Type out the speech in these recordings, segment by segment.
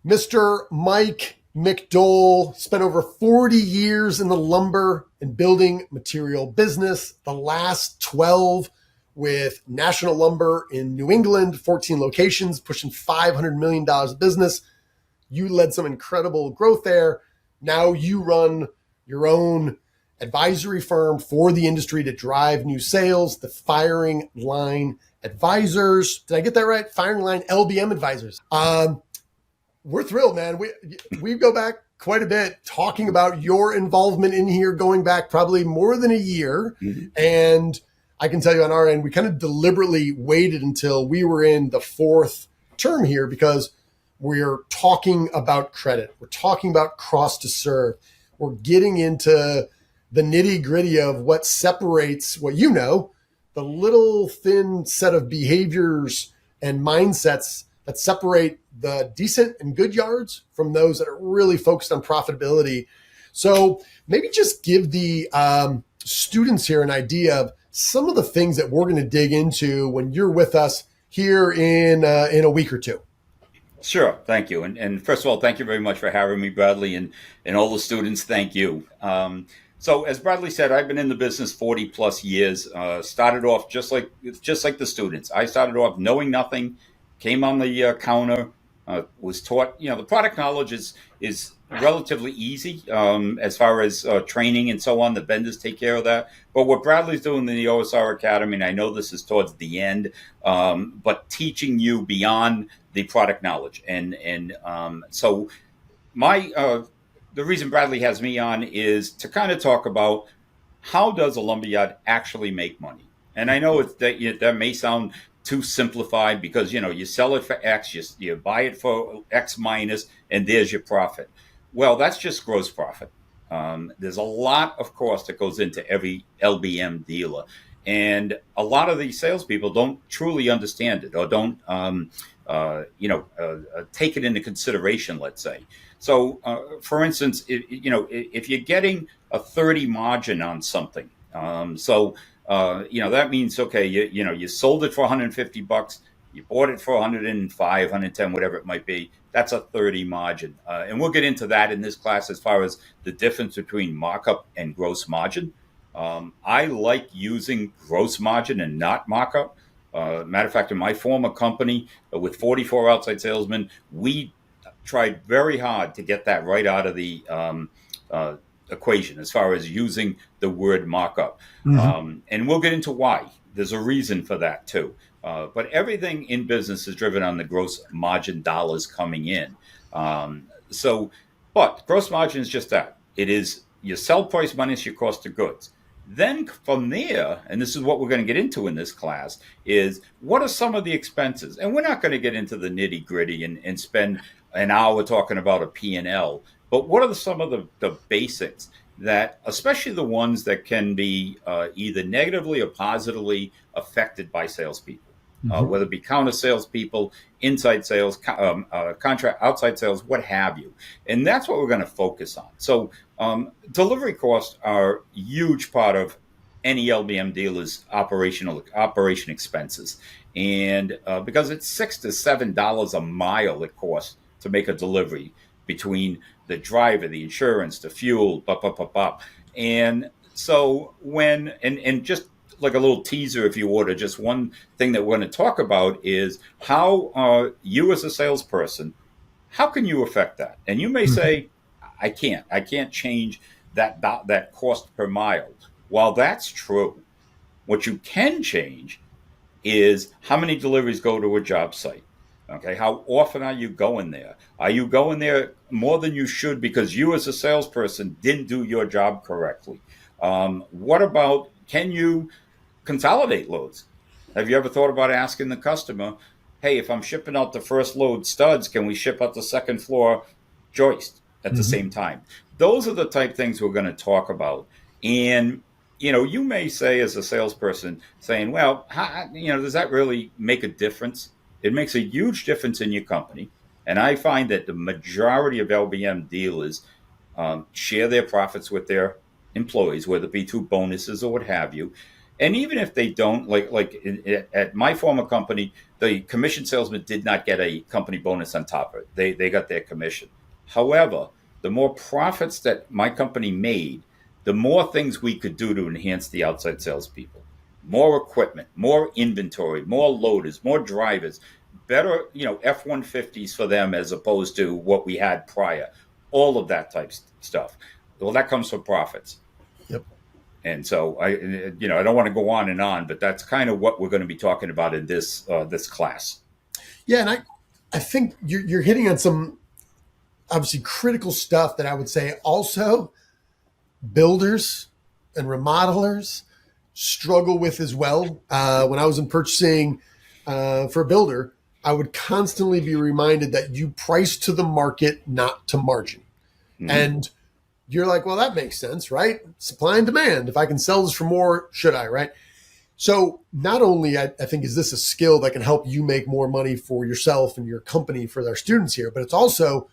Mr. Mike McDole spent over 40 years in the lumber and building material business, the last 12 with National Lumber in New England, 14 locations, pushing $500 million of business. You led some incredible growth there. Now you run your own advisory firm for the industry to drive new sales, the Firing-Line Advisors. Did I get that right? Firing-Line LBM Advisors. We're thrilled, man. We go back quite a bit talking about your involvement in here, going back probably more than a year. Mm-hmm. And I can tell you on our end, we kind of deliberately waited until we were in the fourth term here because we're talking about credit. We're talking about cross to serve. We're getting into the nitty gritty of what separates what the little thin set of behaviors and mindsets that separate the decent and good yards from those that are really focused on profitability. So maybe just give the students here an idea of some of the things that we're going to dig into when you're with us here in a week or two. Sure. Thank you. And first of all, thank you very much for having me, Bradley, and all the students. Thank you. So as Bradley said, I've been in the business 40 plus years, started off just like the students. I started off knowing nothing, came on the counter, was taught, the product knowledge is relatively easy as far as training and so on. The vendors take care of that. But what Bradley's doing in the OSR Academy, and I know this is towards the end, but teaching you beyond the product knowledge. And so the reason Bradley has me on is to kind of talk about how does a lumberyard actually make money? And I know that may sound too simplified because, you sell it for X, you buy it for X minus, and there's your profit. Well, that's just gross profit. There's a lot of cost that goes into every LBM dealer. And a lot of these salespeople don't truly understand it or don't, take it into consideration, let's say. So, for instance, if you're getting a 30 margin on something, that means, okay, you sold it for $150, you bought it for 105, 110, whatever it might be. That's a 30 margin. And we'll get into that in this class as far as the difference between markup and gross margin. I like using gross margin and not markup. Matter of fact, in my former company with 44 outside salesmen, we tried very hard to get that right out of the equation as far as using the word markup. Mm-hmm. And we'll get into why. There's a reason for that too. But everything in business is driven on the gross margin dollars coming in. But gross margin is just that. It is your sell price minus your cost of goods. Then from there, and this is what we're going to get into in this class, is what are some of the expenses? And we're not going to get into the nitty gritty and spend an hour talking about a P&L, but what are some of the basics that, especially the ones that can be either negatively or positively affected by salespeople, whether it be counter salespeople, inside sales, contract, outside sales, what have you. And that's what we're going to focus on. So delivery costs are a huge part of any LBM dealer's operation expenses. And because it's $6 to $7 a mile it costs to make a delivery between the driver, the insurance, the fuel, And so and just like a little teaser, if you order, just one thing that we're going to talk about is how you as a salesperson, how can you affect that? And you may say, I can't change that cost per mile. While that's true, what you can change is how many deliveries go to a job site. Okay, how often are you going there? Are you going there more than you should because you as a salesperson didn't do your job correctly? What about, can you consolidate loads? Have you ever thought about asking the customer, hey, if I'm shipping out the first load studs, can we ship out the second floor joist at the same time? Those are the type things we're going to talk about. And, you may say as a salesperson saying, well, does that really make a difference? It makes a huge difference in your company. And I find that the majority of LBM dealers share their profits with their employees, whether it be through bonuses or what have you. And even if they don't, at my former company, the commission salesman did not get a company bonus on top of it. They got their commission. However, the more profits that my company made, the more things we could do to enhance the outside salespeople. More equipment, more inventory, more loaders, more drivers, better, F-150s for them as opposed to what we had prior. All of that type stuff. Well, that comes from profits. Yep. And so I don't want to go on and on, but that's kind of what we're going to be talking about in this class. Yeah, and I think you're hitting on some obviously critical stuff that I would say also builders and remodelers struggle with as well. When I was in purchasing for a builder, I would constantly be reminded that you price to the market, not to margin. Mm-hmm. And you're like, well, that makes sense, right? Supply and demand. If I can sell this for more, should I, right? So not only I think is this a skill that can help you make more money for yourself and your company for our students here, but it's also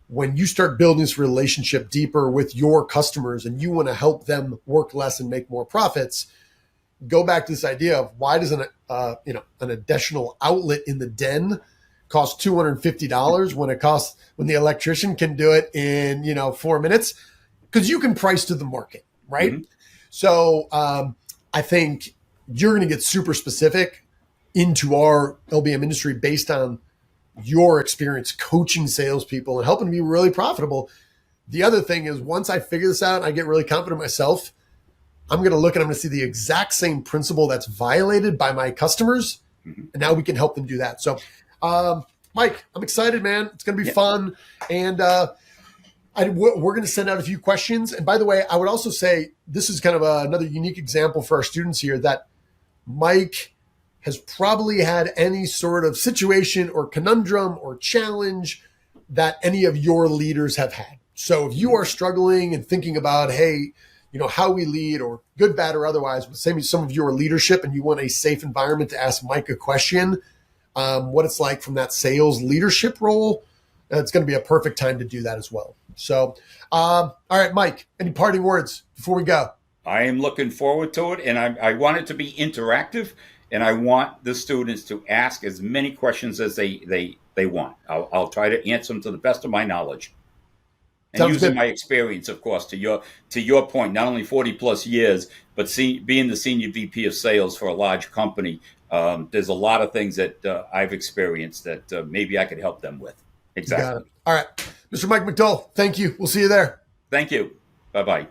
when you start building this relationship deeper with your customers and you want to help them work less and make more profits, go back to this idea of why does an additional outlet in the den cost $250 when the electrician can do it in 4 minutes? Because you can price to the market, right? Mm-hmm. So I think you're going to get super specific into our LBM industry based on your experience coaching salespeople and helping them be really profitable. The other thing is once I figure this out and I get really confident myself, I'm going to look and I'm going to see the exact same principle that's violated by my customers. Mm-hmm. And now we can help them do that. So, Mike, I'm excited, man. It's going to be fun. And we're going to send out a few questions. And by the way, I would also say this is kind of another unique example for our students here that Mike has probably had any sort of situation or conundrum or challenge that any of your leaders have had. So if you are struggling and thinking about, hey, how we lead or good, bad, or otherwise, with some of your leadership and you want a safe environment to ask Mike a question, what it's like from that sales leadership role, it's going to be a perfect time to do that as well. So, all right, Mike, any parting words before we go? I am looking forward to it, and I want it to be interactive, and I want the students to ask as many questions as they want. I'll try to answer them to the best of my knowledge. And Sounds using good. my experience, of course, to your point, not only 40 plus years, but being the senior VP of sales for a large company, there's a lot of things that I've experienced that maybe I could help them with. Exactly. All right. Mr. Mike McDole, thank you. We'll see you there. Thank you. Bye-bye.